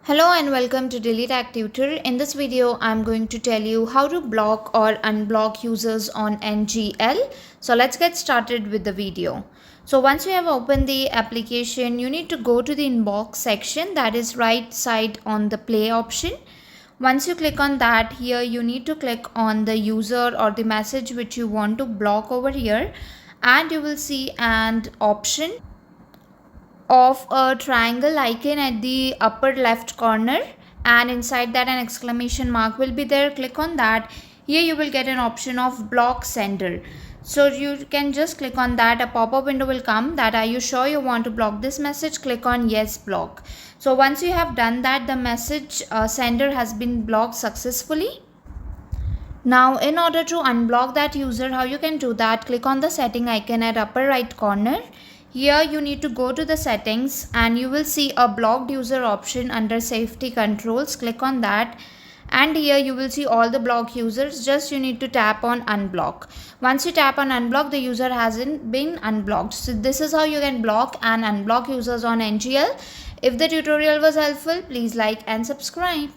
Hello and welcome to Daily Tech Tutor. In this video, I'm going to tell you how to block or unblock users on NGL. So let's get started with the video. So once you have opened the application, you need to go to the inbox section, that is right side on the play option. Once you click on that, here you need to click on the user or the message which you want to block over here, and you will see an option of a triangle icon at the upper left corner, and inside that an exclamation mark will be there. Click on that. Here you will get an option of block sender, so you can just click on that. A pop-up window will come that are you sure you want to block this message. Click on yes, block. So once you have done that, the message sender has been blocked successfully. Now in order to unblock that user, how you can do that, click on the setting icon at upper right corner. Here you need to go to the settings and you will see a blocked user option under safety controls. Click on that, and here you will see all the blocked users. Just you need to tap on unblock. Once you tap on unblock, the user hasn't been unblocked. So this is how you can block and unblock users on NGL. If the tutorial was helpful, please like and subscribe.